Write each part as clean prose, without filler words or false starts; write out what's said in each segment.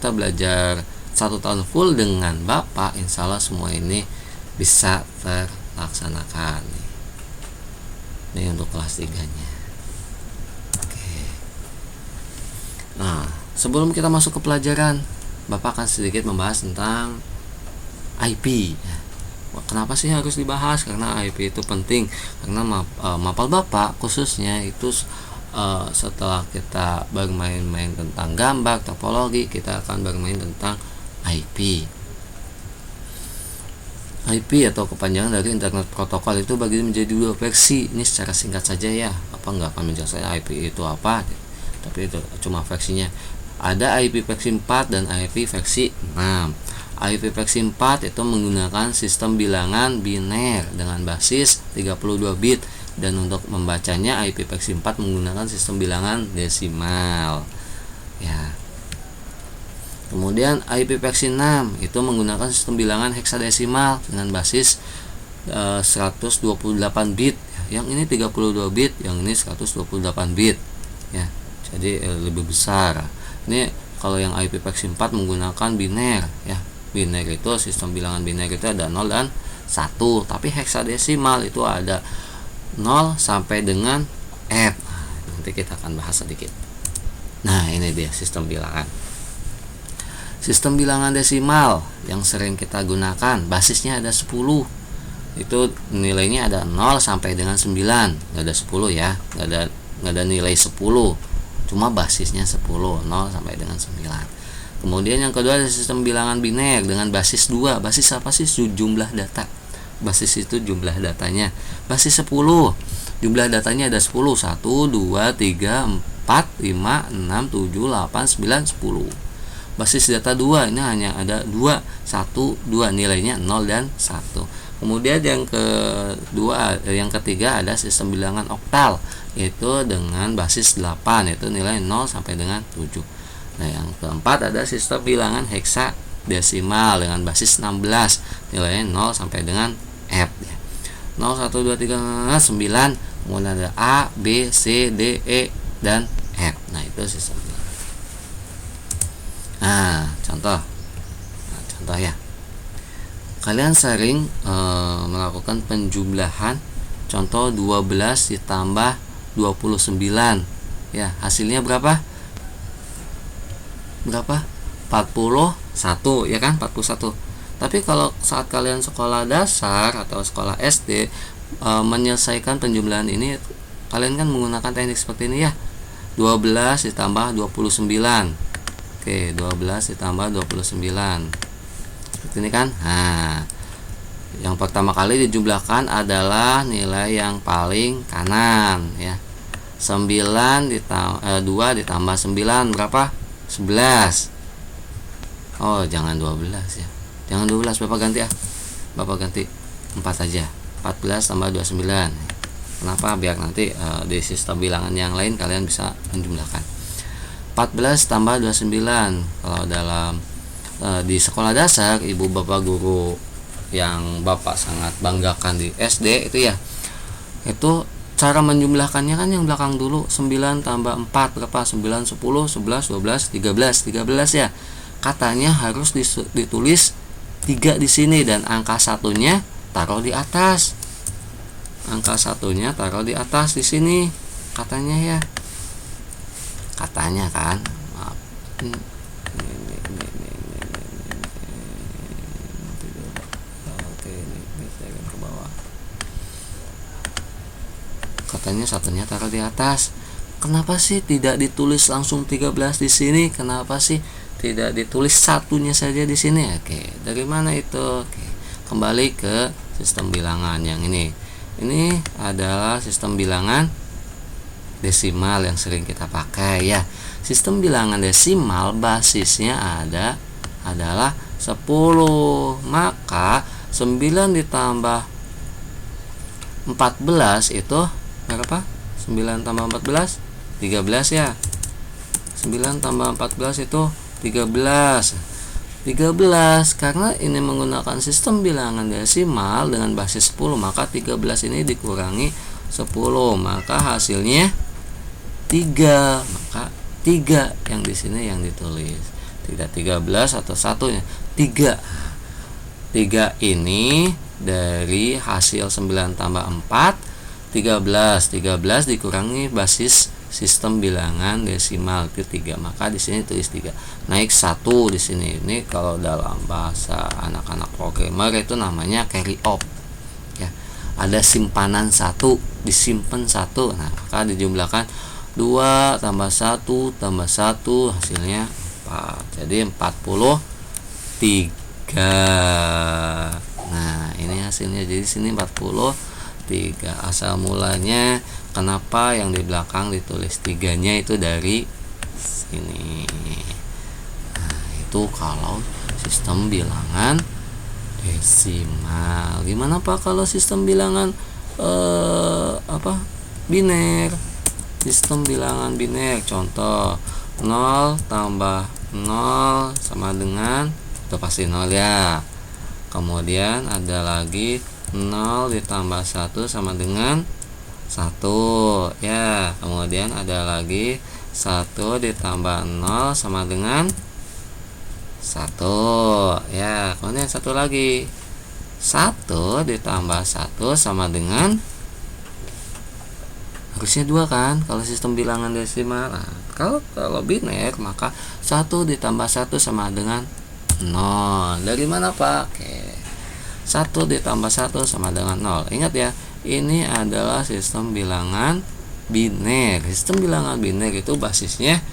kita belajar 1 tahun full dengan Bapak, insya Allah semua ini bisa terlaksanakan. Ini untuk kelas 3-nya. Oke. Nah, sebelum kita masuk ke pelajaran, Bapak akan sedikit membahas tentang IP. Kenapa sih harus dibahas? Karena IP itu penting. Karena mapel Bapak khususnya itu setelah kita bermain-main tentang gambar, topologi, kita akan bermain tentang IP. IP atau kepanjangan dari Internet Protokol itu bagi menjadi 2 versi. Ini secara singkat saja ya. Apa nggak akan menjelaskan IP itu apa, tapi itu cuma versinya. Ada IP versi 4 dan IP versi 6. IP versi 4 itu menggunakan sistem bilangan biner dengan basis 32 bit, dan untuk membacanya IP versi 4 menggunakan sistem bilangan desimal. Ya. Kemudian IP versi 6 itu menggunakan sistem bilangan heksadesimal dengan basis 128 bit. Yang ini 32 bit, yang ini 128 bit. Ya. Jadi lebih besar. Ini kalau yang IP versi 4 menggunakan biner ya. Biner itu sistem bilangan biner itu ada 0 dan 1, tapi heksadesimal itu ada 0 sampai dengan F. Nanti kita akan bahas sedikit. Nah, ini dia sistem bilangan. Sistem bilangan desimal yang sering kita gunakan, basisnya ada 10. Itu nilainya ada 0 sampai dengan 9. Enggak ada 10 ya. Enggak ada nilai 10. Cuma basisnya 10, 0 sampai dengan 9. Kemudian yang kedua ada sistem bilangan biner dengan basis 2. Basis apa sih? Jumlah data. Basis itu jumlah datanya. Basis 10. Jumlah datanya ada 10. 1, 2, 3, 4, 5, 6, 7, 8, 9, 10. Basis data 2 ini hanya ada 2, 1, 2, nilainya 0 dan 1. Kemudian yang ketiga ada sistem bilangan oktal, yaitu dengan basis 8, yaitu nilai 0 sampai dengan 7. Nah, yang keempat ada sistem bilangan heksadesimal dengan basis 16, nilainya 0 sampai dengan F ya. 0, 1, 2, 3, 9. Kemudian ada A, B, C, D, E, dan F. Nah, itu sistem bilangan. Contoh ya. Kalian sering melakukan penjumlahan. Contoh 12 ditambah 29. Ya, hasilnya berapa? 41 ya kan? 41. Tapi kalau saat kalian sekolah dasar atau sekolah SD menyelesaikan penjumlahan ini, kalian kan menggunakan teknik seperti ini ya. 12 ditambah 29. Oke, 12 ditambah 29. Seperti ini kan? Nah, yang pertama kali dijumlahkan adalah nilai yang paling kanan ya. 2 ditambah 9 berapa? 11. Oh, jangan 12 ya. Jangan 12, Bapak ganti ya. Bapak ganti 4 aja. 14 tambah 29. Kenapa? Biar nanti di sistem bilangan yang lain kalian bisa menjumlahkan. 14 tambah 29. Kalau dalam di sekolah dasar, ibu bapak guru yang Bapak sangat banggakan di SD itu ya, itu cara menjumlahkannya kan yang belakang dulu. 9 tambah 4 berapa? 9, 10, 11, 12, 13 ya. Katanya harus ditulis 3 di sini dan angka satunya taruh di atas. Angka satunya taruh di atas di sini katanya ya. Katanya kan. Maaf. Katanya satunya taruh di atas. Kenapa sih tidak ditulis langsung 13 di sini? Kenapa sih tidak ditulis satunya saja di sini? Oke, dari mana itu? Oke, kembali ke sistem bilangan yang ini. Ini adalah sistem bilangan desimal yang sering kita pakai ya. Sistem bilangan desimal basisnya adalah 10. Maka 9 ditambah 14 itu berapa? 9 tambah 14 13 ya. 9 tambah 14 itu 13 karena ini menggunakan sistem bilangan desimal dengan basis 10, maka 13 ini dikurangi 10, maka hasilnya 3. Maka 3 yang di sini yang ditulis. tidak 13 atau satunya 3. 3 ini dari hasil 9 tambah 4 13 dikurangi basis sistem bilangan desimal itu 3, maka di sini tulis 3 naik 1 di sini. Ini kalau dalam bahasa anak-anak programmer itu namanya carry up ya, ada simpanan 1, disimpan 1. Nah, maka dijumlahkan 2 tambah 1 tambah 1 hasilnya 4, jadi 43. Nah, ini hasilnya, jadi sini 43. Asal mulanya kenapa yang di belakang ditulis 3-nya itu dari sini. Nah, itu kalau sistem bilangan desimal. Gimana Pak kalau sistem bilangan biner? Sistem bilangan biner, contoh 0 tambah 0 sama dengan, itu pasti 0 ya. Kemudian ada lagi 0 ditambah 1 sama dengan 1 ya. Kemudian ada lagi 1 ditambah 0 sama dengan 1 ya. Kemudian satu lagi 1 ditambah 1 sama dengan, harusnya 2 kan kalau sistem bilangan desimal. Nah, kalau biner maka 1 ditambah 1 sama dengan 0. Dari mana Pak? Oke. 1 ditambah 1 sama dengan 0. Ingat ya, ini adalah sistem bilangan biner. Sistem bilangan biner itu basisnya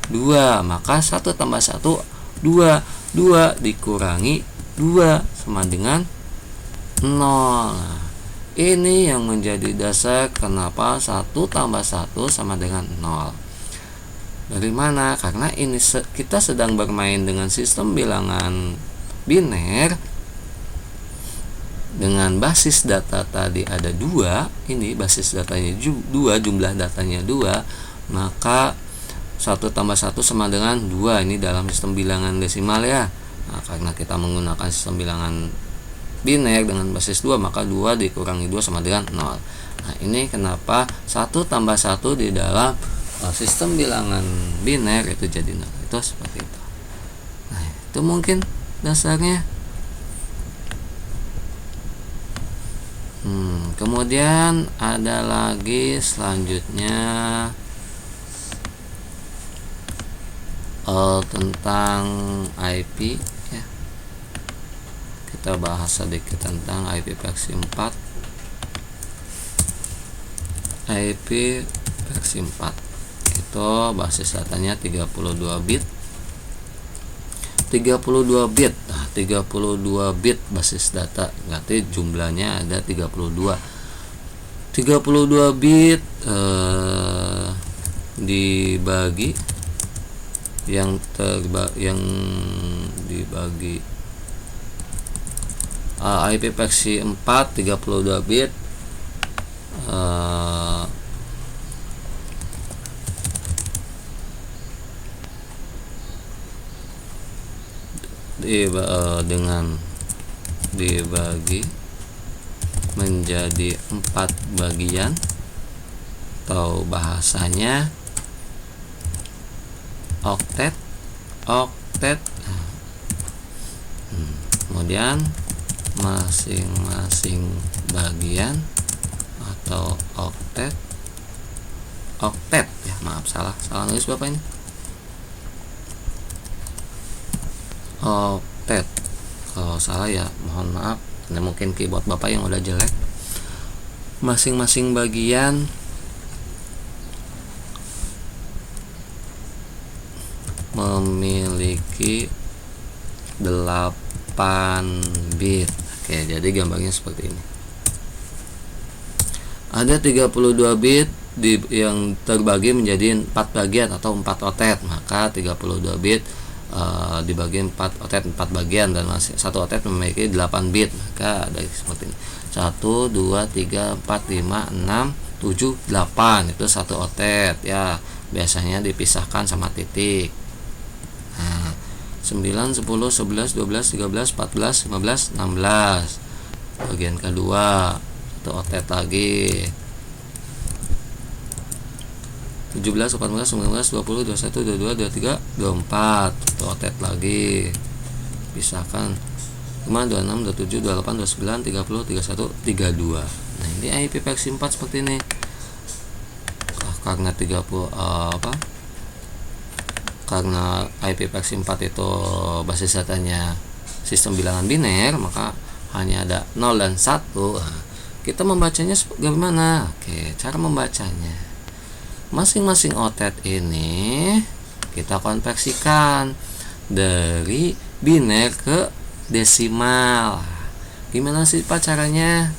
2, maka 1 tambah 1 2. 2 dikurangi 2 sama dengan 0. Nah, ini yang menjadi dasar kenapa 1 tambah 1 sama dengan 0. Dari mana? Karena ini kita sedang bermain dengan sistem bilangan biner dengan basis data tadi ada 2. Ini basis datanya 2, jumlah datanya 2, maka 1 tambah 1 sama dengan 2. Ini dalam sistem bilangan desimal ya. Nah, karena kita menggunakan sistem bilangan biner dengan basis 2, maka 2 dikurangi 2 sama dengan 0. Nah, ini kenapa 1 tambah 1 di dalam sistem bilangan biner itu jadi 0. Itu seperti itu. Nah, itu mungkin dasarnya. Kemudian ada lagi selanjutnya tentang IP ya. Kita bahas sedikit tentang IP versi 4. IP versi 4 itu basis datanya 32 bit. 32 bit. Nah, 32 bit basis data, berarti jumlahnya ada 32. 32 bit dibagi yang dibagi IP versi 4 32 bit dengan dibagi menjadi 4 bagian atau bahasanya oktet. Kemudian masing-masing bagian atau oktet ya, maaf salah nulis Bapak ini. Oktet, kalau salah ya mohon maaf, ini mungkin keyboard Bapak yang udah jelek. Masing-masing bagian memiliki 8 bit. Oke, jadi gambarnya seperti ini. Ada 32 bit yang terbagi menjadi 4 bagian atau 4 otet, maka 32 bit dibagi 4 otet 4 bagian, dan satu otet memiliki 8 bit, maka ada seperti ini. 1 2 3 4 5 6 7 8 itu satu otet ya. Biasanya dipisahkan sama titik. Nah, 9 10 11 12 13 14 15 16 bagian kedua, satu otet lagi. 17, 18, 19, 20, 21, 22, 23, 24. Rotet lagi. Pisahkan 5, 26, 27, 28, 29, 30, 31, 32. Nah, ini IP versi 4 seperti ini. Karena 30 karena IP versi 4 itu basis datanya sistem bilangan biner, maka hanya ada 0 dan 1. Nah, kita membacanya bagaimana? Oke, cara membacanya. Masing-masing otet ini kita konversikan dari biner ke desimal. Gimana sih Pak caranya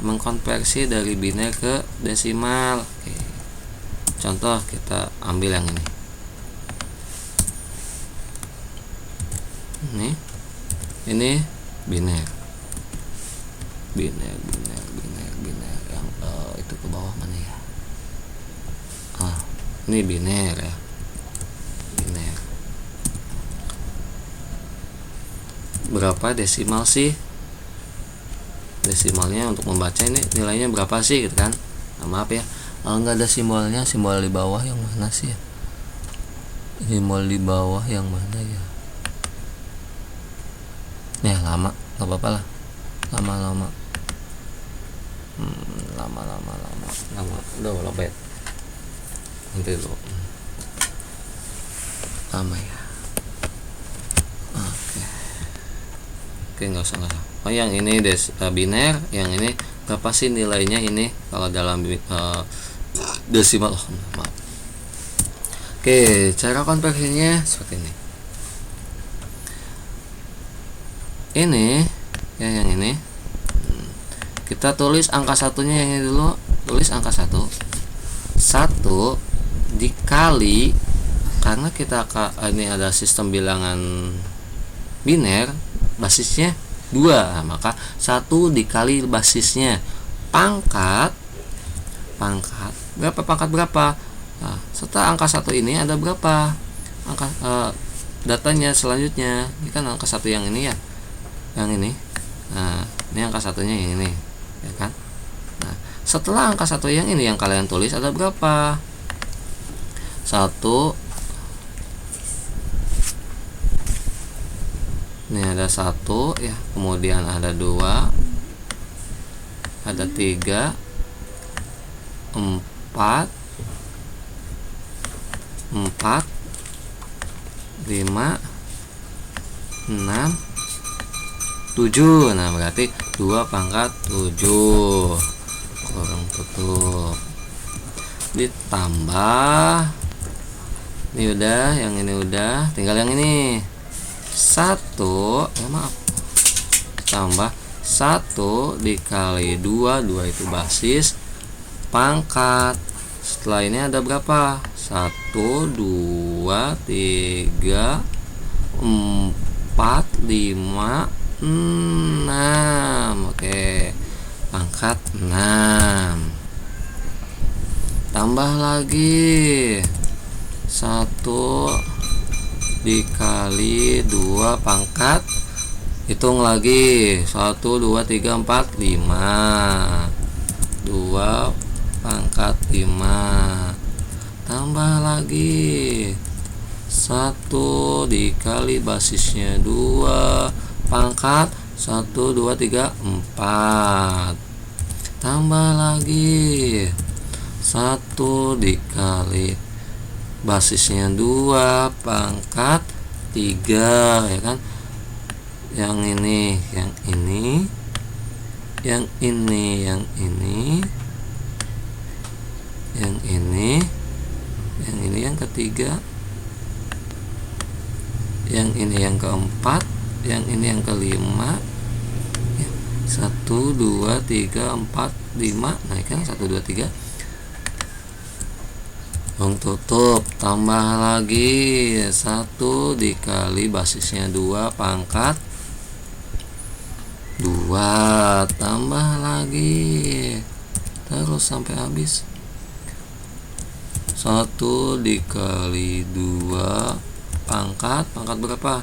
mengkonversi dari biner ke desimal? Oke. Contoh kita ambil yang ini. Ini biner yang itu ke bawah mana ya? Ini biner ya. Biner. Berapa desimal sih? Desimalnya untuk membaca ini nilainya berapa sih gitu kan? Nah, maaf ya, nggak ada simbolnya. Simbol di bawah yang mana sih ya? Simbol di bawah yang mana ya? Ya lama, nggak apa-apa lah. Lama. Udah lobet. Nanti dulu. Lama ya. Oke, nggak usah. Oh, yang ini biner, yang ini berapa sih nilainya ini kalau dalam desimal? Maaf. Oke, cara konversinya seperti ini. Ini ya, yang ini kita tulis angka satunya yang ini dulu. Tulis angka 1 dikali, karena kita ini ada sistem bilangan biner basisnya 2, maka 1 dikali basisnya pangkat berapa. Nah, setelah angka 1 ini ada berapa angka datanya selanjutnya. Ini kan angka 1 yang ini ya, yang ini. Nah, ini angka satunya yang ini ya kan. Nah, setelah angka 1 yang ini yang kalian tulis ada berapa? 1. Ini ada 1 ya, kemudian ada 2, ada 3, 4, 5, 6, 7. Nah, berarti 2 pangkat 7 kurung tutup ditambah ini udah, yang ini udah, tinggal yang ini 1 tambah 1 dikali 2 itu basis pangkat. Setelah ini ada berapa? 1, 2, 3, 4, 5, 6. Oke, pangkat 6. Tambah lagi 1 dikali 2 pangkat, hitung lagi 1, 2, 3, 4, 5, 2 pangkat 5. Tambah lagi 1 dikali basisnya 2 pangkat 1, 2, 3, 4. Tambah lagi 1 dikali basisnya 2 pangkat 3 ya kan. Yang ini, yang ini, yang ini, yang ini, yang ini, yang ini yang ketiga, yang ini yang keempat, yang ini yang kelima. 1, 2, 3, 4, 5. Nah, kan 1, 2, 3. Tutup, tambah lagi 1 dikali basisnya 2 pangkat 2, tambah lagi terus sampai habis. 1 dikali 2 pangkat berapa?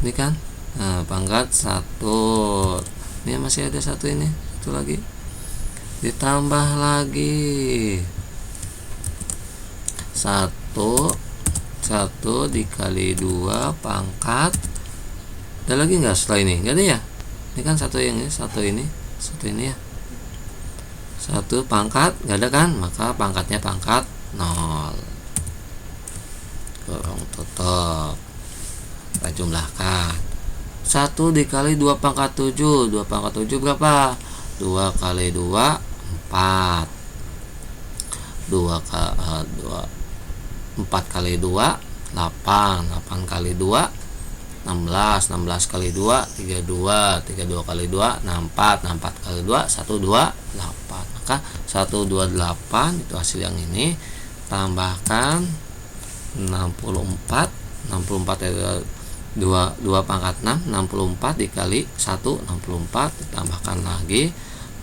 Ini kan, nah, pangkat 1. Ini masih ada 1 ini, 1 lagi, ditambah lagi 1 dikali 2 pangkat. Ada lagi nggak setelah ini? Nggak ada ya. Ini kan satu ini ya. 1 pangkat nggak ada kan, maka pangkatnya pangkat 0. Kurung tutup. Kita jumlahkan. 1 dikali 2 pangkat 7. 2 pangkat 7 berapa? 2 kali 2 4. 4 kali 2 8. 8 kali 2 16. 16 kali 2 32. 32 kali 2 64. 64 kali 2 128. Maka 128 itu hasil yang ini. Tambahkan 64. 64 itu 2 pangkat 6. 64 dikali 1 64. Ditambahkan lagi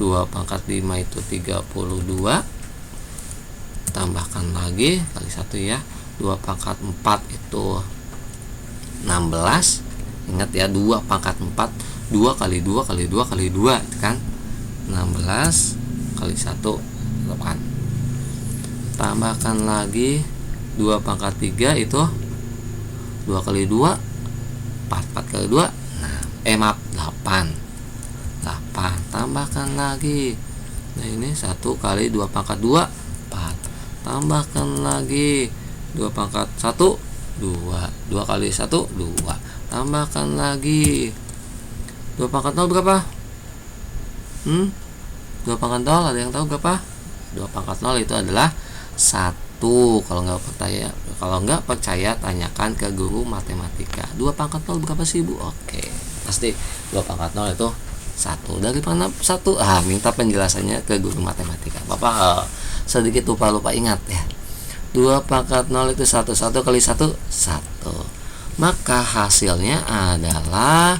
2 pangkat 5 itu 32. Tambahkan lagi kali 1 ya. 2 pangkat 4 itu 16. Ingat ya, 2 pangkat 4 2 kali 2 kali 2 kali 2 itu kan 16 kali 1 8. Tambahkan lagi 2 pangkat 3 itu 2 kali 2 4 kali 2 maaf 8. Tambahkan lagi. Nah ini 1 kali 2 pangkat 2 4. Tambahkan lagi 2 pangkat 1 2. 2 kali 1 2. Tambahkan lagi 2 pangkat 0 berapa? 2 pangkat 0 ada yang tahu berapa? 2 pangkat 0 itu adalah 1. Kalau nggak percaya tanyakan ke guru matematika. 2 pangkat 0 berapa sih, Bu? Oke, pasti 2 pangkat 0 itu 1. Dari mana 1? Minta penjelasannya ke guru matematika. Bapak sedikit lupa ingat ya. 2 pangkat 0 itu 1. 1 kali 1 1. Maka hasilnya adalah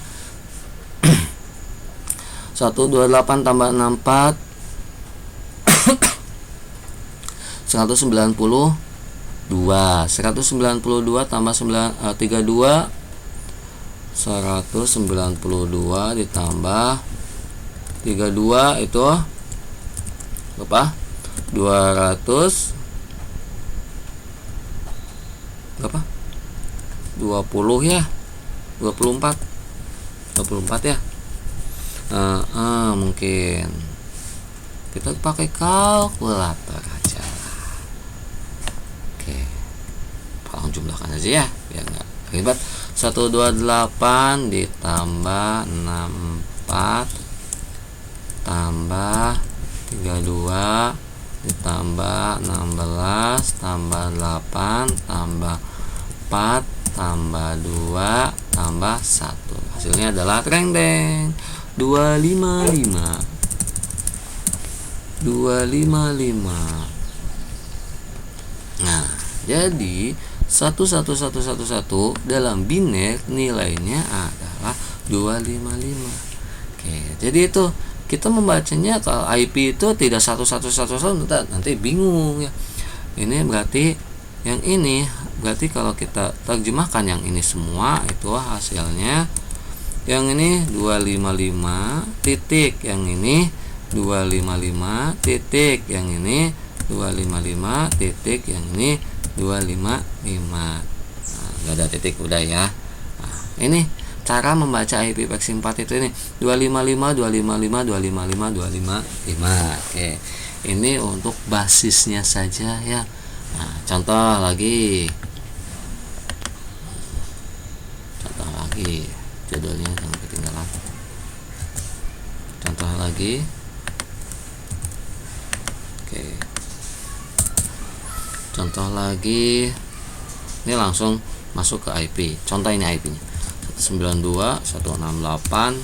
128 tambah 64 192. 192 tambah 32 192 ditambah 32 itu berapa? 200 berapa? 20 ya. 24 ya. Mungkin kita pakai kalkulator aja lah. Oke, tolong jumlahkan aja ya biar nggak ribet. 128 ditambah 64 tambah 32 ditambah 16 tambah 8 tambah 4 tambah 2 tambah 1. Hasilnya adalah treng-deng 255. Nah, jadi 11111 dalam biner nilainya adalah 255. Oke, jadi itu kita membacanya kalau IP itu tidak 1111 nanti bingung ya. Ini berarti yang ini berarti kalau kita terjemahkan yang ini semua itu hasilnya yang ini 255 titik, yang ini 255 titik, yang ini 255 titik, yang ini 255. Gak ada titik udah ya. Ini cara membaca IP Peksi 4 itu ini 255 255 255 255. Oke. Ini untuk basisnya saja ya. Contoh lagi. Judulnya jangan ketinggalan. Contoh lagi. Oke. Contoh lagi. Ini langsung masuk ke IP. Contoh ini IP-nya. 192 168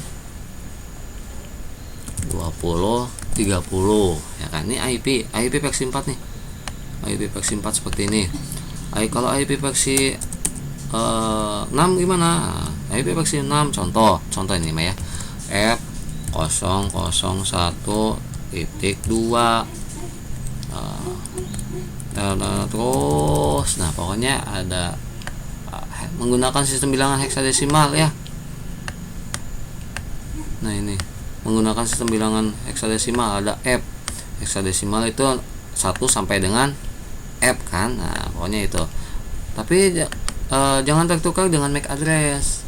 20 30 ya kan. Ini IP Peksi 4 nih. IP Peksi 4 seperti ini. Kalau IP Peksi 6 gimana? IP Peksi 6 contoh ini mah ya. F001.2 terus pokoknya ada menggunakan sistem bilangan heksadesimal ya. Nah ini menggunakan sistem bilangan heksadesimal, ada F heksadesimal itu 1 sampai dengan F kan. Nah pokoknya itu. Tapi jangan tertukar dengan MAC address.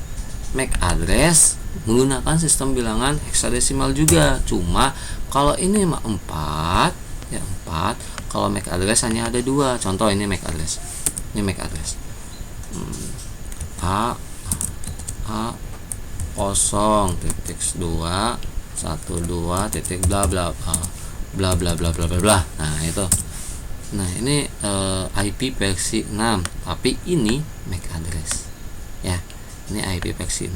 MAC address menggunakan sistem bilangan heksadesimal juga, cuma kalau ini mah 4 ya 4. Kalau MAC address hanya ada 2. Contoh ini MAC address. Ini MAC address. A 0.2 titik bla bla bla bla bla bla bla bla. Nah itu. Nah ini IP versi 6, tapi ini MAC address ya. Ini IP versi 6,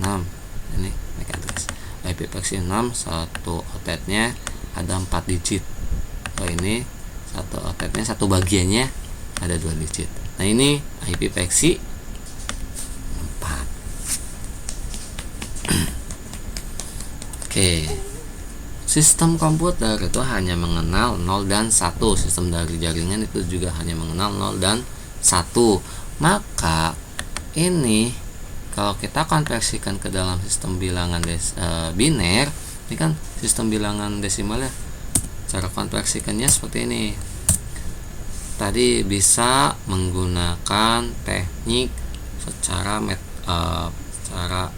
ini MAC address. IP versi 6 satu otetnya ada 4 digit. Oh ini satu otetnya satu bagiannya ada 2 digit. Nah ini IP versi 4. Oke. Sistem komputer itu hanya mengenal 0 dan 1. Sistem dari jaringan itu juga hanya mengenal 0 dan 1. Maka ini kalau kita konversikan ke dalam sistem bilangan biner, ini kan sistem bilangan desimal ya. Cara konversikannya seperti ini. Tadi bisa menggunakan teknik secara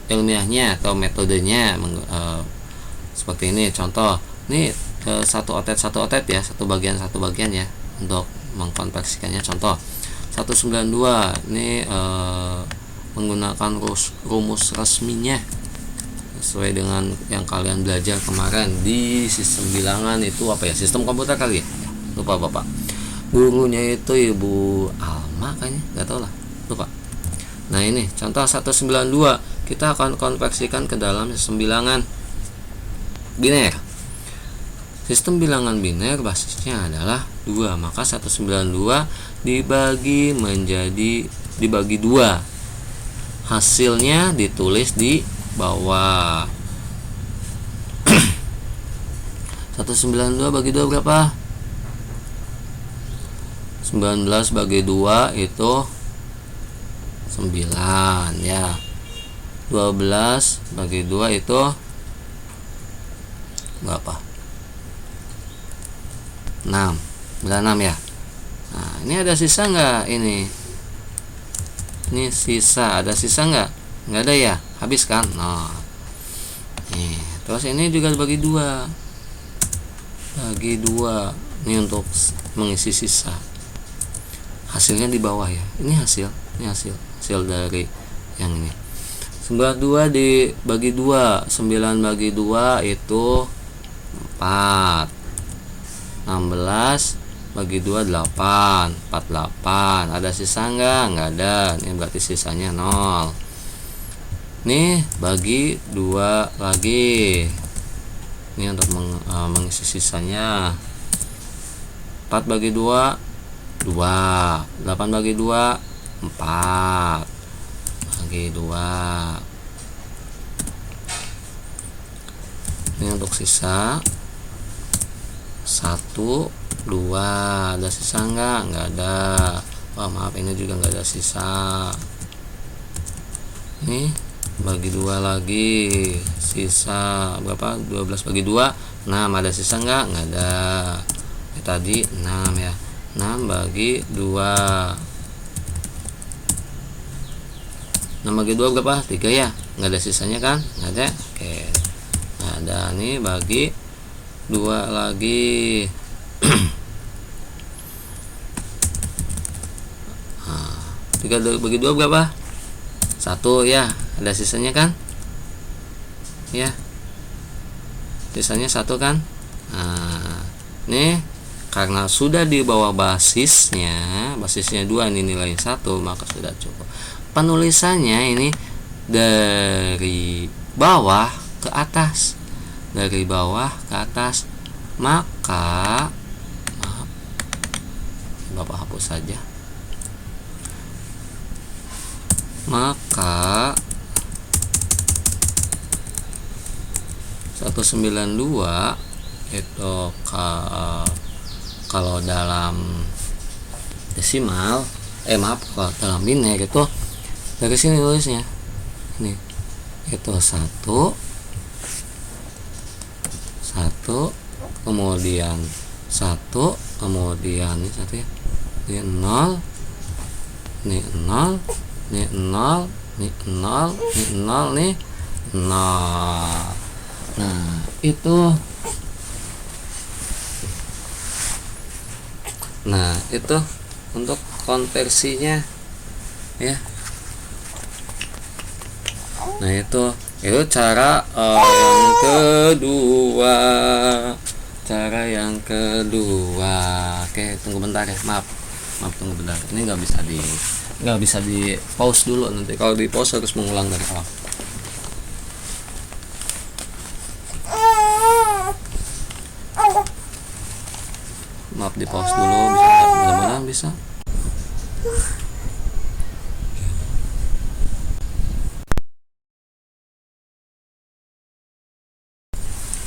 ilmiahnya atau metodenya seperti ini. Contoh, ini satu otet ya, satu bagian ya untuk mengkonversikannya. Contoh 192 ini menggunakan rumus resminya sesuai dengan yang kalian belajar kemarin di sistem bilangan itu apa ya, sistem komputer kali ya, lupa bapak, gurunya itu Ibu Alma kayaknya, nggak tahu lah, lupa. Nah ini contoh 192 kita akan konversikan ke dalam sistem bilangan biner. Sistem bilangan biner basisnya adalah 2, maka 192 dibagi 2. Hasilnya ditulis di bawah. 192 bagi 2 berapa? 19 bagi 2 itu 9 ya. 12 bagi 2 itu berapa? 6. 96 ya. Nah, ini ada sisa nggak ini? Ini sisa, ada sisa nggak? Nggak ada ya, habis kan? Nah, nih, terus ini juga bagi 2. Bagi 2. Ini untuk mengisi sisa. Hasilnya di bawah ya. Ini hasil dari yang ini. 92 dibagi 2, 9 bagi 2 itu 4. 16 bagi 2 8, 48. Ada sisa nggak ada. Ini berarti sisanya 0. Nih bagi 2 lagi. Ini untuk mengisi sisanya. 4 bagi 2 2, 8 bagi 2 4 bagi 2. Ini untuk sisa 1 2. Ada sisa nggak ada. Oh maaf, ini juga nggak ada sisa. Nih bagi 2 lagi, sisa berapa? 12 bagi 2 6. Ada sisa nggak ada. Tadi 6 ya. 6 bagi 2. 6 bagi 2 berapa? 3 ya. Nggak ada sisanya kan? Nggak ada. Oke, nggak ada. Nih bagi 2 lagi. 3 bagi 2 berapa? 1 ya. Ada sisanya kan? Ya. Sisanya 1 kan? Nah, nih karena sudah di bawah basisnya 2, ini nilainya 1, maka sudah cukup. Penulisannya ini dari bawah ke atas. Dari bawah ke atas. Maka maaf, Bapak hapus saja. Maka 192 itu kalau dalam desimal, kalau dalam biner itu dari sini tulisnya. Ini itu 1 kemudian 1 kemudian ini 1 ya. Ini 0, ini 0, ini 0, ini 0, ini 0, nih 0. Nah, itu. Nah, itu untuk konversinya ya. Nah, itu cara yang kedua. Cara yang kedua. Oke, tunggu bentar ya. Maaf tunggu bentar. Ini nggak bisa di pause dulu, nanti kalau di pause harus mengulang dari awal. Maaf, di pause dulu, mudah-mudahan bisa.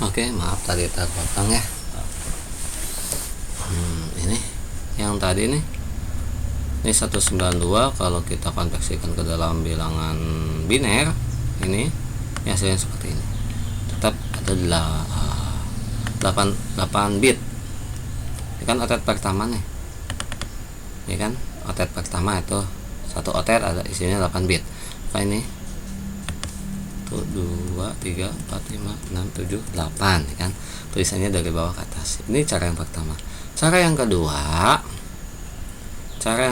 Oke, maaf tadi terpotong ya. Ini yang tadi nih, ini 192 kalau kita konversikan ke dalam bilangan biner, ini hasilnya seperti ini. Tetap ada 8 bit. Ini kan otet pertama nih. Ini kan otet pertama itu satu otet ada isinya 8 bit. Apa ini? 1 2 3 4 5 6 7 8 kan. Tulisannya dari bawah ke atas. Ini cara yang pertama. Cara yang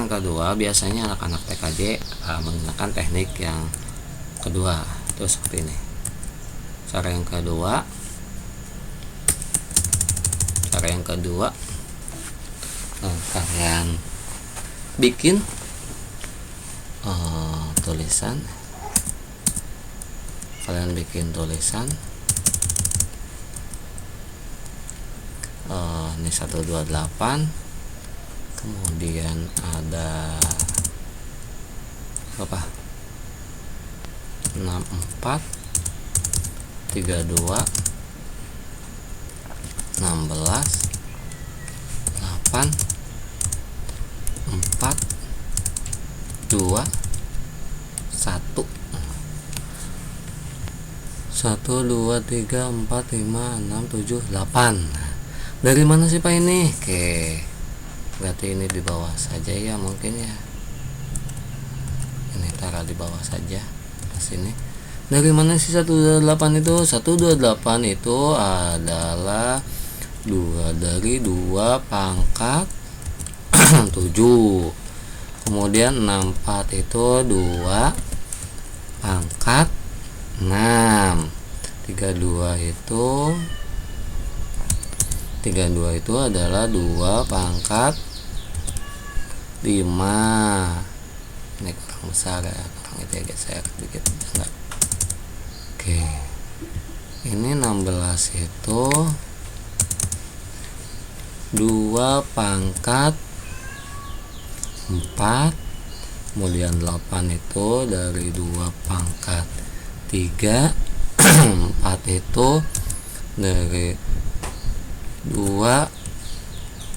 kedua biasanya anak-anak TKJ menggunakan teknik yang kedua. Itu seperti ini. Cara yang kedua kalian bikin tulisan. Ini 128, kemudian ada berapa? 64, 32, 16, 8, 4, 2, 1, 1 2 3 4 5 6 7 8. Dari mana sih Pak ini? Oke, berarti ini di bawah saja ya, mungkin ya. Ini taruh di bawah saja ke sini. Dari mana sih 128 itu? 128 itu adalah 2 dari 2 pangkat 7. Kemudian 64 itu 2 pangkat 6. 32 itu adalah 2 pangkat 5. Ini kurang besar ya, kurang itu agak saya dikit. Enggak. Oke, ini 16 itu 2 pangkat 4. Kemudian 8 itu dari 2 pangkat 3. 4 itu dari 2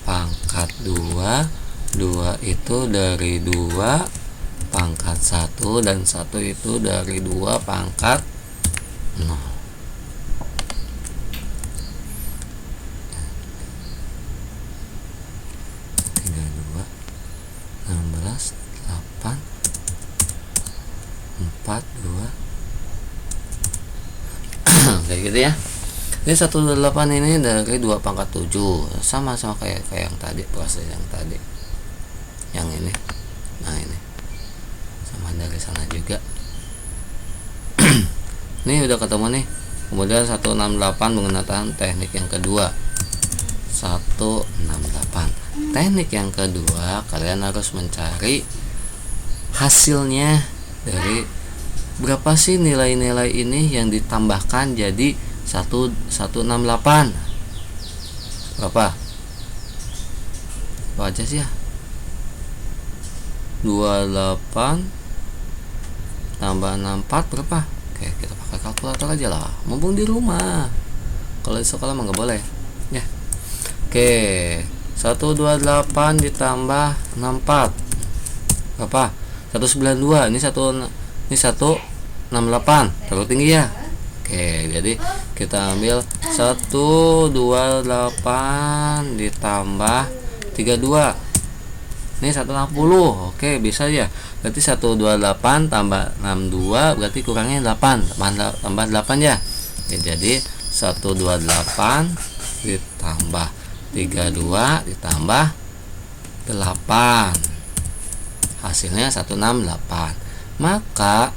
pangkat 2. 2 itu dari 2 pangkat 1, dan 1 itu dari 2 pangkat 0. 32, 16, 8, 4, 2 kayak gitu ya. Ini 128 ini dari 2 pangkat 7, sama kayak yang tadi, proses yang tadi, yang ini. Nah, ini sama dari sana juga. Ini udah ketemu nih. Kemudian 168 menggunakan teknik yang kedua. 168. Teknik yang kedua, kalian harus mencari hasilnya dari berapa sih nilai-nilai ini yang ditambahkan jadi 168. Berapa? Apa aja sih ya? 28 tambah 64 berapa? Oke, kita pakai kalkulator aja lah, mumpung di rumah. Kalau di sekolah mah nggak boleh ya. Oke, 128 ditambah 64 berapa? 192. Ini 168 terlalu tinggi ya. Oke, jadi kita ambil 128 ditambah 32. Ini 160. Oke, bisa ya. Berarti 128 tambah 62 berarti kurangnya 8. Tambah 8 ya. Jadi 128 ditambah 32 ditambah 8. Hasilnya 168. Maka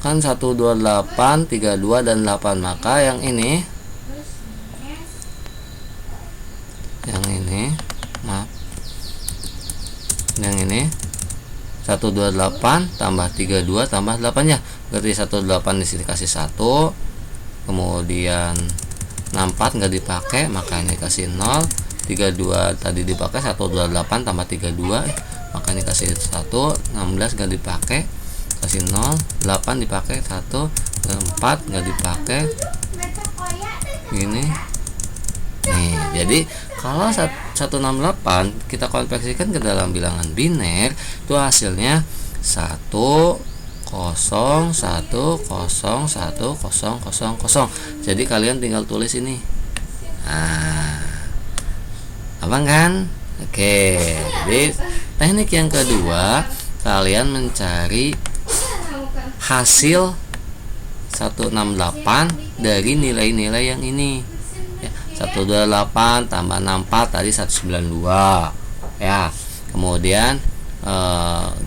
kan 128, 32 dan 8. Maka yang ini maaf. Yang ini 128 tambah 32 tambah 8 ya. Berarti 128 di sini kasih 1. Kemudian 64 nggak dipakai, maka ini kasih 0. 32 tadi dipakai, 128 tambah 32, maka ini kasih 1. 16 nggak dipakai, kasih 0. 8 dipakai 1. 4 nggak dipakai, ini nih. Jadi kalau 168 kita konversikan ke dalam bilangan biner, itu hasilnya 1 0 1 0 1 0 0 0. Jadi kalian tinggal tulis ini. Nah, abang kan? Oke. Jadi teknik yang kedua, kalian mencari hasil 168 dari nilai-nilai yang ini. 128 tambah 64 tadi 192 ya. Kemudian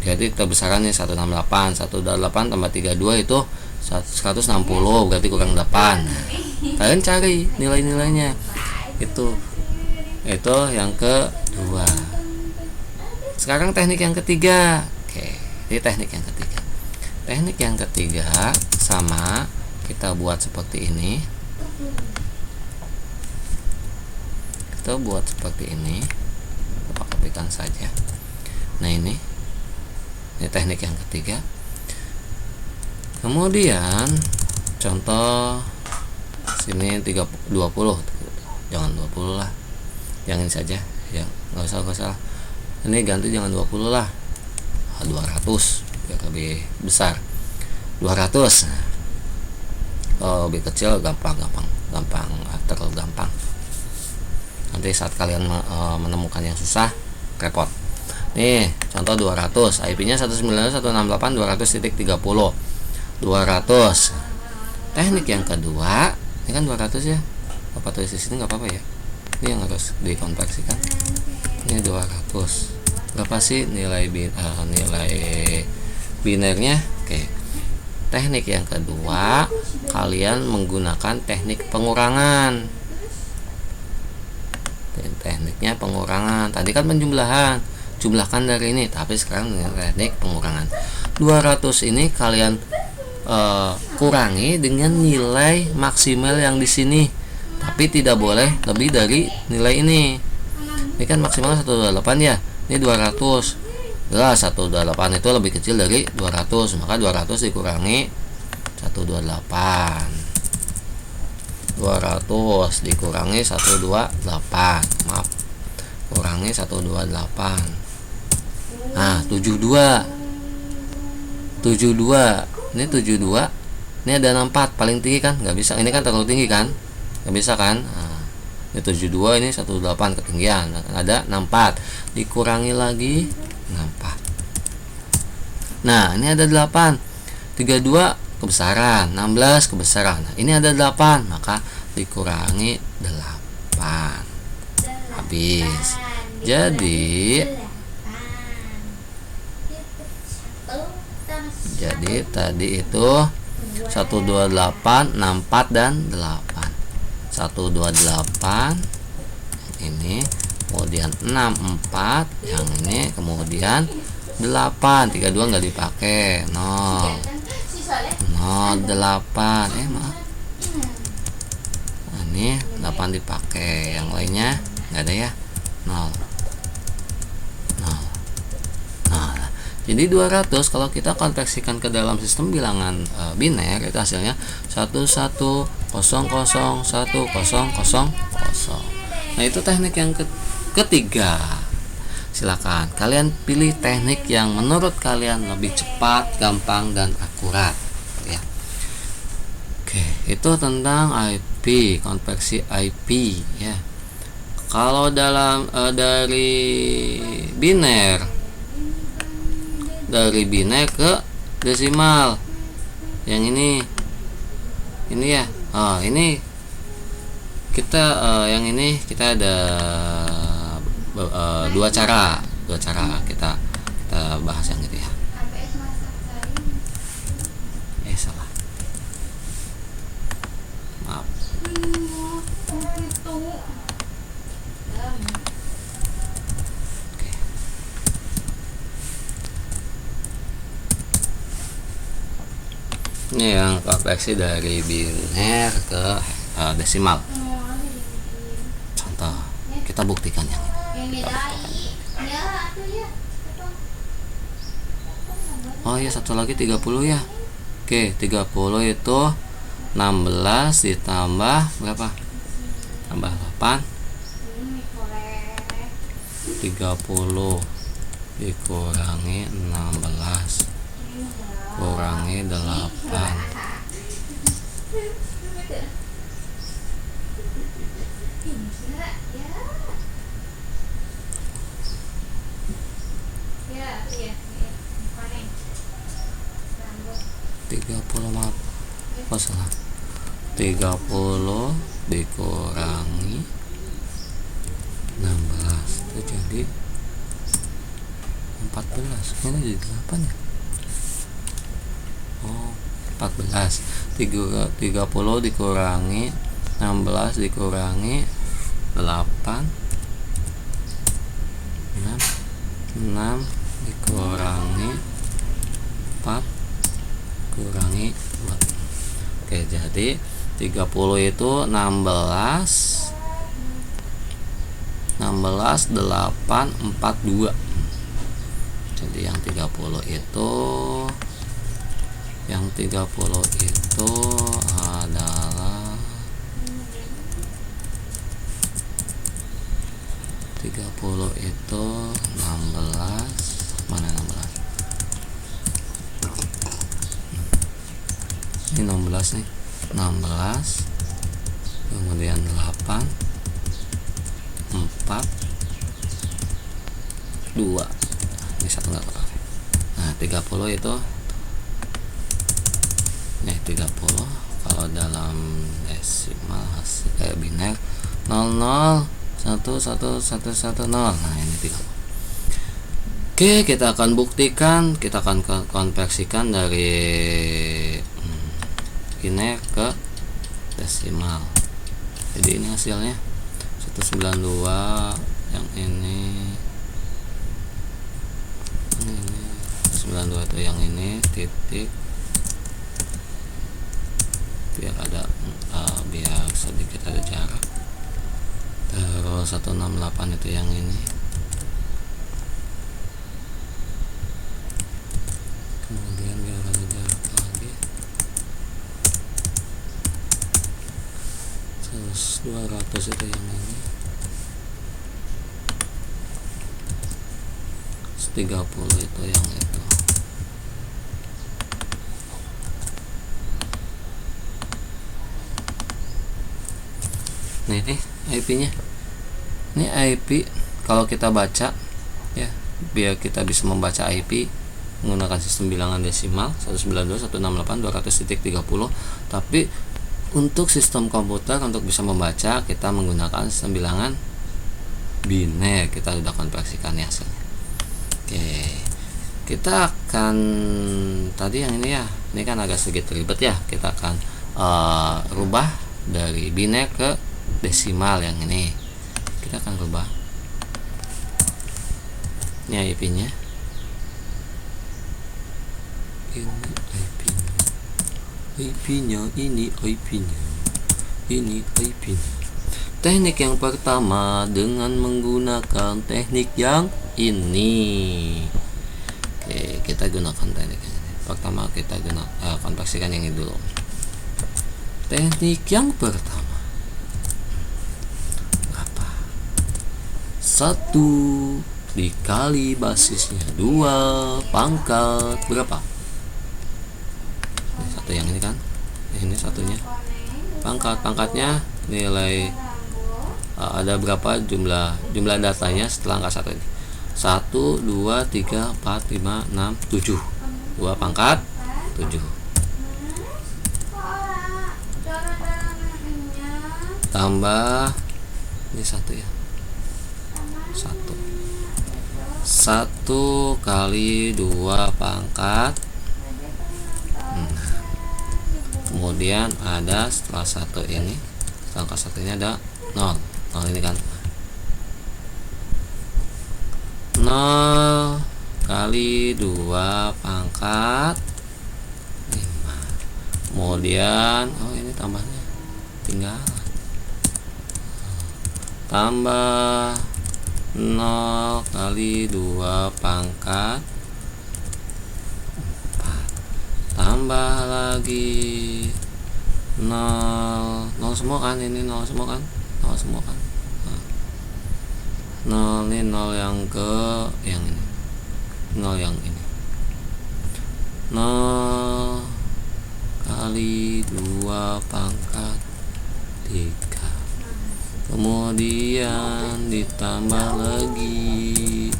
jadi kebesarannya 168. 128 tambah 32 itu 160, berarti kurang 8. Kalian cari nilai-nilainya. Itu yang kedua. Sekarang teknik yang ketiga. Oke, ini teknik yang ketiga. Teknik yang ketiga sama, kita buat seperti ini. Kita buat seperti ini, kita kopikan saja. Nah, ini teknik yang ketiga. Kemudian contoh sini 20, jangan 20 lah, jangan saja ya, nggak usah. Ini ganti jangan 20 lah, 200 biar lebih besar. 200 kalau lebih kecil gampang, terlalu gampang. Nanti saat kalian menemukan yang susah, repot. Nih, contoh 200, IP-nya 192.168.200.30. 200. Teknik yang kedua, ini kan 200 ya. Bapak tulis di sini nggak apa-apa ya. Ini yang harus dikonversikan. Ini 200. Berapa sih nilai binernya? Oke. Teknik yang kedua, kalian menggunakan teknik pengurangan. Tekniknya pengurangan. Tadi kan penjumlahan, jumlahkan dari ini, tapi sekarang dengan teknik pengurangan. 200 ini kalian kurangi dengan nilai maksimal yang di sini, tapi tidak boleh lebih dari nilai ini. Ini kan maksimal 128 ya. Ini 200. Jelas 128 itu lebih kecil dari 200, maka 200 dikurangi 128. 200 dikurangi 128, maaf, kurangi 128. Nah, 72. Ini 72. Ini ada 64 paling tinggi kan? Nggak bisa. Ini kan terlalu tinggi kan? Nggak bisa kan? Nah, ini 72, ini 108 ketinggian. Ada 64. Dikurangi lagi 64. Nah, ini ada 8. 32 kebesaran, 16 kebesaran. Nah, ini ada 8, maka dikurangi 8. Habis. Jadi tadi itu 128, 64 dan 8. 128 ini, kemudian 64 yang ini, kemudian 8. 32 nggak dipakai, 0. 08, maaf. Nah, ini 8 dipakai, yang lainnya nggak ada ya, 0. Jadi 200 kalau kita konversikan ke dalam sistem bilangan biner, itu hasilnya 11001000. Nah, itu teknik yang ketiga. Silakan kalian pilih teknik yang menurut kalian lebih cepat, gampang, dan akurat ya. Oke, itu tentang IP, konversi IP ya. Kalau dalam dari biner dari biner ke desimal. Yang ini ya. Ini kita yang ini kita ada dua cara kita bahas yang itu ya. Salah, maaf. Oke. Ini yang konversi dari biner ke desimal. Contoh, kita buktikan yang ini. Oh ya, satu lagi 30 ya. Oke, 30 itu 16 ditambah berapa? Tambah 8. 30 dikurangi 16 kurangi 8. Salah. 30 dikurangi 16 itu jadi 14. Ini jadi 8 ya. 14. 30 dikurangi 16 dikurangi 8. 6 dikurangi 4 kurangi 2. Oke, jadi 30 itu 16 8 4 2. Jadi yang 30 itu adalah 30 itu 16. Mana 16? Ini 16 nih. 16 kemudian 8 4 2. Ini satu enggak kepake. Nah, 30 itu 30 kalau dalam desimal biner 00 1 1 1 1 0. Nah, ini 30. Oke, kita akan buktikan, kita akan konversikan dari biner ke desimal. Jadi ini hasilnya 192, yang ini 92 itu yang ini titik, biar ada biar sedikit ada jarak. Terus 168 itu yang ini, kemudian biar ada jarak lagi. Terus 200 itu yang ini, 30 itu yang itu. Nah, ini IP-nya. Ini IP kalau kita baca ya, biar kita bisa membaca IP menggunakan sistem bilangan desimal 192.168.200.30. Tapi untuk sistem komputer, untuk bisa membaca, kita menggunakan sistem bilangan biner. Kita sudah konversikan ya hasilnya. Oke, kita akan tadi yang ini ya, ini kan agak sedikit ribet ya. Kita akan rubah dari biner ke desimal. Yang ini kita akan rubah. Ini IP-nya, ini IP-nya, ini IP-nya, ini IP-nya. Teknik yang pertama dengan menggunakan teknik yang ini. Oke, kita gunakan teknik ini. Pertama kita konversikan yang ini dulu. Teknik yang pertama, 1 dikali basisnya 2 pangkat berapa? Ini satu yang ini kan, ini satunya pangkatnya nilai ada berapa jumlah datanya setelah angka 1 ini. 1, 2, 3, 4, 5, 6, 7. 2 pangkat 7. Tambah ini 1 ya. 1 kali 2 pangkat. Kemudian ada setelah 1 ini, setelah angka 1 ini ada 0. 0 ini kan 0 kali 2 pangkat 5. Kemudian ini tambahnya tinggal tambah 0 kali 2 pangkat 4. Tambah lagi 0 semua kan, ini 0 semua kan, 0 semua kan. 0 ini 0 yang ini, 0 yang ini. 0 kali 2 pangkat 3. Kemudian ditambah lagi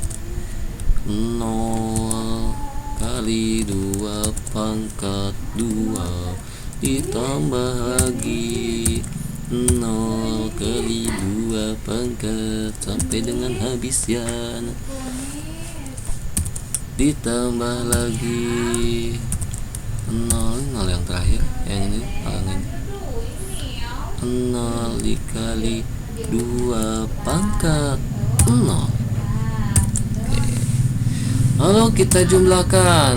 0 kali 2 pangkat 2, ditambah lagi 0 kali 2 pangkat sampai dengan habis ya. Ditambah lagi 0 yang terakhir, yang ini, yang ini. 0 dikali 2 pangkat 0. Lalu kita jumlahkan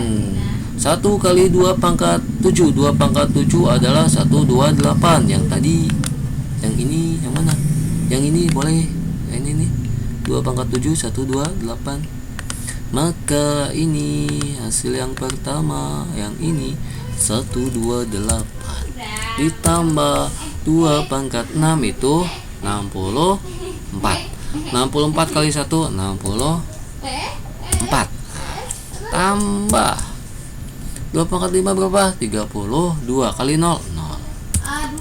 1 kali 2 pangkat 7. 2 pangkat 7 adalah 128. Yang tadi, yang ini, yang mana? Yang ini boleh. Yang ini nih, 2 pangkat 7 128. Maka ini hasil yang pertama, yang ini 128 ditambah 2 pangkat 6 itu 64. 64 kali 1 64. Tambah 2 pangkat 5 berapa? 32 kali 0 0.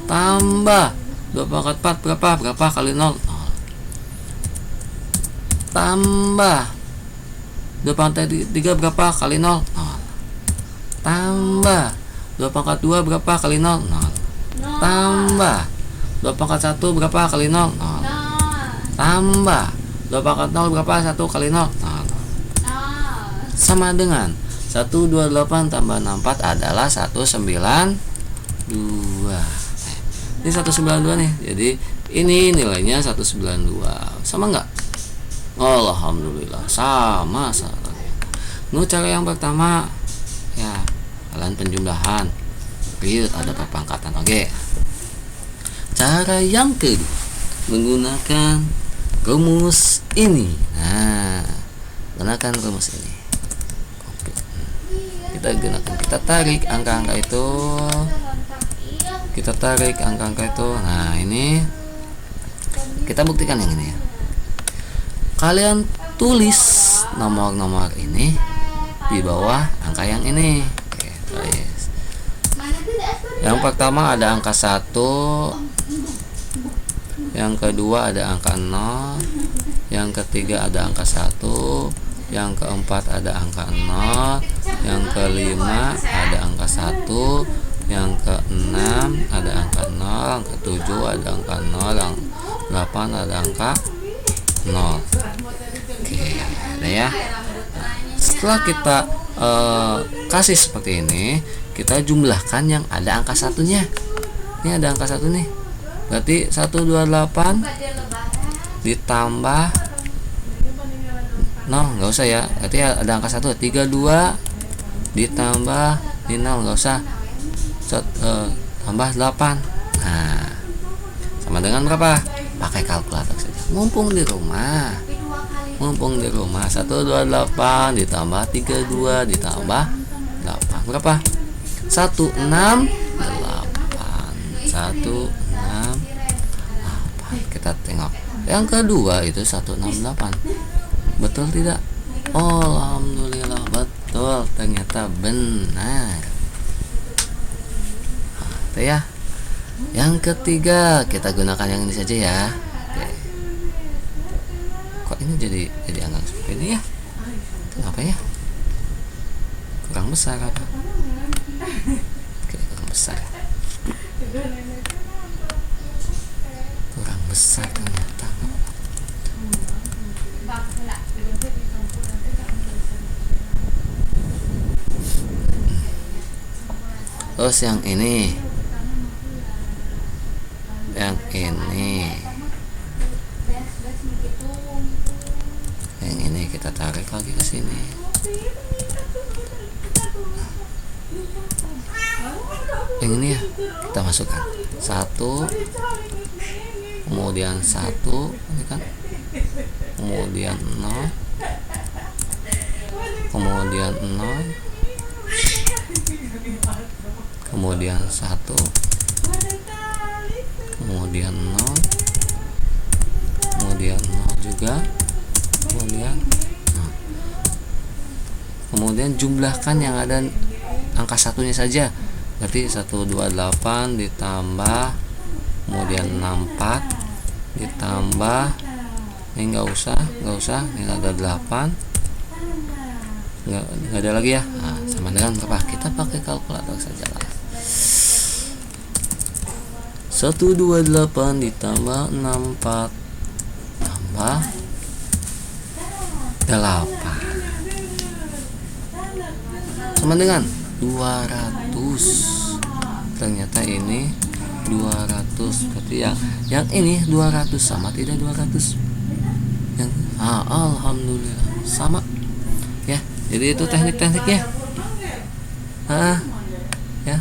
Tambah 2 pangkat 4 berapa? Berapa kali 0 0. Tambah 2 pangkat 3 berapa kali 0 0. Tambah 2 pangkat 2 berapa kali 0 0. Tambah 2 pangkat 1 berapa kali 0 0. Tambah 2 pangkat 0 berapa? 1 kali 0 0. Sama dengan 128 tambah 64 adalah 192. Ini 192 nih. Jadi ini nilainya 192. Sama enggak? Alhamdulillah sama. Cara yang pertama ya, kalian penjumlahan. Period ada perpangkatan. Oke. Cara yang kedua menggunakan rumus ini. Nah, gunakan rumus ini. Kita tarik angka-angka itu. Nah, ini kita buktikan yang ini ya. Kalian tulis nomor-nomor ini di bawah angka yang ini. Oke, tulis. Yang pertama ada angka 1, yang kedua ada angka 0, yang ketiga ada angka 1, yang keempat ada angka 0, yang kelima ada angka 1, yang keenam ada angka 0, yang ketujuh ada angka 0, yang 8 ada angka 0. Oke, ada ya. Setelah kita kasih seperti ini, kita jumlahkan yang ada angka satunya. Ini ada angka 1 nih. Berarti 128 ditambah 0, nggak usah ya. Berarti ada angka 1. 32 ditambah 0, nggak usah. Tambah 8. Nah, sama dengan berapa? Pakai kalkulator saja. Mumpung di rumah. 128 ditambah 32 ditambah 8. Berapa? 168. 168. Kita tengok. Yang kedua itu 168. Betul tidak? Alhamdulillah betul. Ternyata benar. Itu ya. Yang ketiga kita gunakan yang ini saja ya. Oke. ini jadi angka seperti ini ya? Kenapa ya? Kurang besar apa? Oke, kurang besar. Kurang besar ternyata. Terus yang ini kita tarik lagi ke sini. Yang ini ya kita masukkan 1, kemudian 1 ini kan, kemudian 0, kemudian 0, kemudian 1, kemudian 0, kemudian 0 juga, kemudian jumlahkan yang ada angka satunya saja. Berarti 128 ditambah, kemudian 64 ditambah, ini nggak usah, ini ada 8, nggak ada lagi ya. Nah, sama dengan berapa? Kita pakai kalkulator saja lah. 128 ditambah 64 tambah 8 sama dengan 200. Ternyata ini 200. Berarti yang ini 200 sama tidak 200? Alhamdulillah sama ya. Jadi itu teknik-tekniknya. Ya.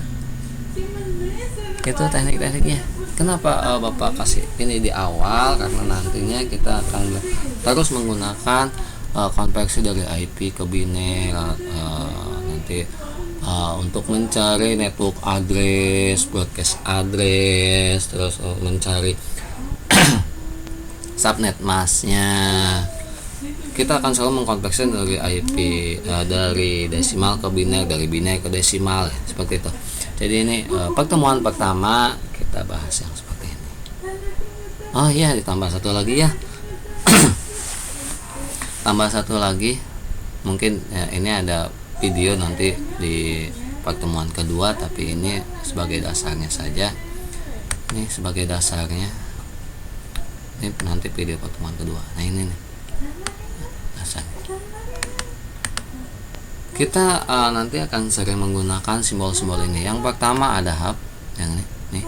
Itu teknik-tekniknya. Kenapa Bapak kasih ini di awal? Karena nantinya kita akan terus menggunakan konversi dari IP ke biner nanti untuk mencari network address, broadcast address, terus mencari subnet masknya. Kita akan selalu mengkonversi dari IP dari desimal ke biner, dari biner ke desimal seperti itu. Jadi ini pertemuan pertama kita bahas yang seperti ini. Oh iya, ditambah satu lagi ya. Tambah satu lagi, mungkin ya, ini ada video nanti di pertemuan kedua, tapi ini sebagai dasarnya saja. Ini sebagai dasarnya. Ini nanti video pertemuan kedua. Nah ini nih dasar. Kita nanti akan sering menggunakan simbol-simbol ini. Yang pertama ada hub, yang ini, nih,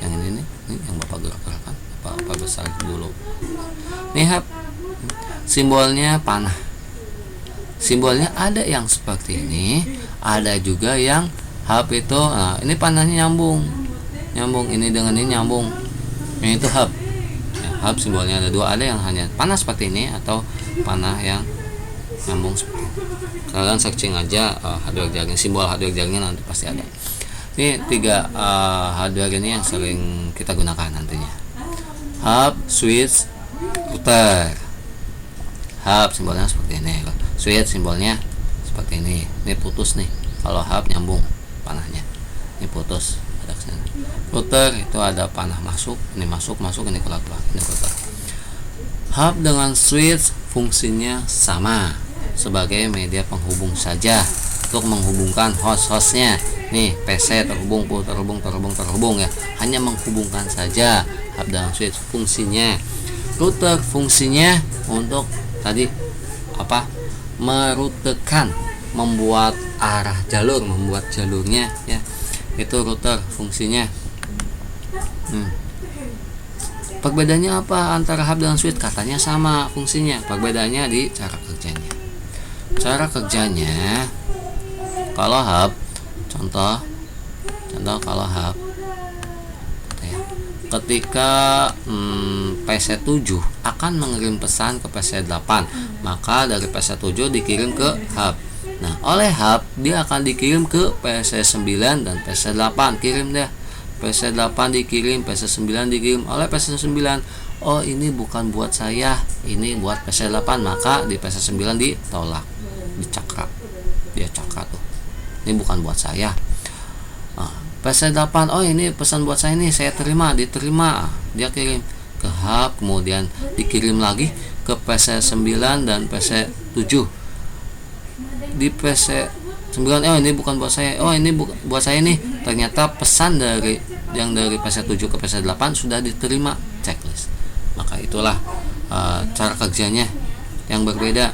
yang ini nih, yang Bapak gerak-gerakan, Bapak besar dulu. Nih hub, simbolnya panah. Simbolnya ada yang seperti ini, ada juga yang hub itu. Nah, ini panahnya nyambung, ini dengan ini nyambung. Ini itu hub. Ya, hub simbolnya ada dua, ada yang hanya panah seperti ini atau panah yang nyambung seperti ini. Kalian searching aja hardware jaring, simbol hardware jaringnya nanti pasti ada. Ini 3 hardware ini yang sering kita gunakan nantinya. Hub, switch, router. Hub simbolnya seperti ini, switch simbolnya seperti ini. Ini putus nih, kalau hub nyambung panahnya, ini putus ada kesini. Router itu ada panah masuk, ini masuk, ini keluar, ini router. Hub dengan switch fungsinya sama, sebagai media penghubung saja untuk menghubungkan host-hostnya. Nih PC terhubung ya, hanya menghubungkan saja. Hub dengan switch fungsinya. Router fungsinya untuk tadi apa, merutekan, membuat arah jalur, membuat jalurnya ya. Itu router fungsinya. Perbedaannya apa antara hub dengan switch? Katanya sama fungsinya, perbedaannya di cara kerjanya. Cara kerjanya, kalau hub, contoh kalau hub ketika PC7 akan mengirim pesan ke PC8, maka dari PC7 dikirim ke hub. Nah, oleh hub dia akan dikirim ke PC9 dan PC8. Kirim deh, PC8 dikirim, PC9 dikirim. Oleh PC9, oh ini bukan buat saya, ini buat PC8, maka di PC9 ditolak, dicakra, dia cakra tuh, ini bukan buat saya. PC8, oh ini pesan buat saya, ini saya terima, diterima, dia kirim ke hub, kemudian dikirim lagi ke PC 9 dan PC 7. Di PC 9, ini bukan buat saya, ini buat saya nih. Ternyata pesan dari PC 7 ke PC 8 sudah diterima checklist. Maka itulah cara kerjanya yang berbeda.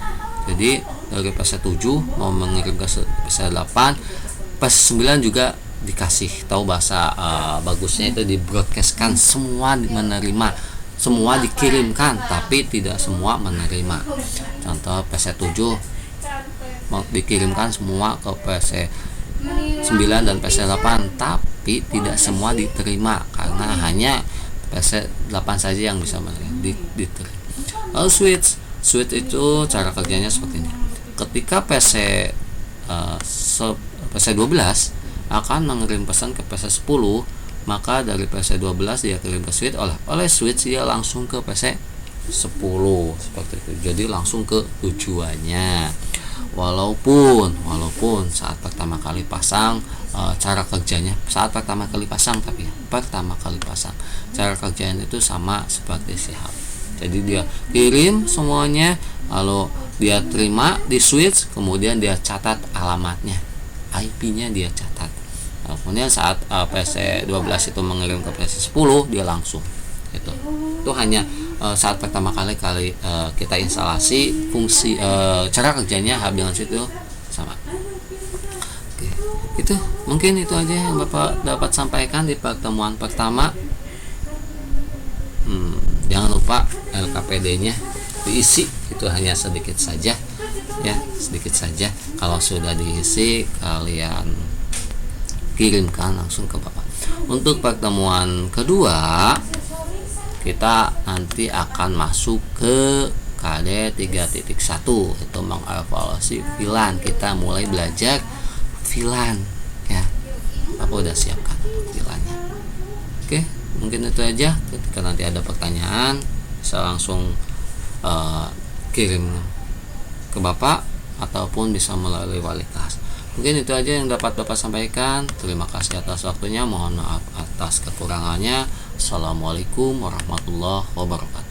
Jadi dari PC 7 mau mengirim ke PC 8, PC 9 juga dikasih tahu bahasa bagusnya itu di broadcastkan, semua menerima, semua dikirimkan, tapi tidak semua menerima. Contoh PC 7 dikirimkan semua ke PC 9 dan PC 8, tapi tidak semua diterima karena hanya PC 8 saja yang bisa diterima. Lalu switch itu cara kerjanya seperti ini. Ketika PC 12 akan mengirim pesan ke PC 10, maka dari PC 12 dia kirim ke switch, oleh switch dia langsung ke PC 10 seperti itu. Jadi langsung ke tujuannya. Walaupun saat pertama kali pasang, cara kerjanya saat pertama kali pasang, cara kerjanya itu sama seperti si HP. Jadi dia kirim semuanya, lalu dia terima di switch, kemudian dia catat alamatnya, IP-nya dia catat. Kemudian saat PC 12 itu mengirim ke PC 10, dia langsung itu hanya saat pertama kali kita instalasi. Fungsi cara kerjanya hub dengan switch itu sama. Oke, itu mungkin itu aja yang Bapak dapat sampaikan di pertemuan pertama. Jangan lupa LKPD-nya diisi, itu hanya sedikit saja ya, sedikit saja. Kalau sudah diisi, kalian kirimkan langsung ke Bapak. Untuk pertemuan kedua, kita nanti akan masuk ke KD 3.1, itu mengevaluasi VLAN. Kita mulai belajar VLAN ya. Bapak udah siapkan VLAN-nya. Oke, mungkin itu aja. Ketika nanti ada pertanyaan, bisa langsung kirim ke Bapak ataupun bisa melalui wali kelas. Mungkin itu aja yang dapat Bapak sampaikan. Terima kasih atas waktunya. Mohon maaf atas kekurangannya. Assalamualaikum warahmatullahi wabarakatuh.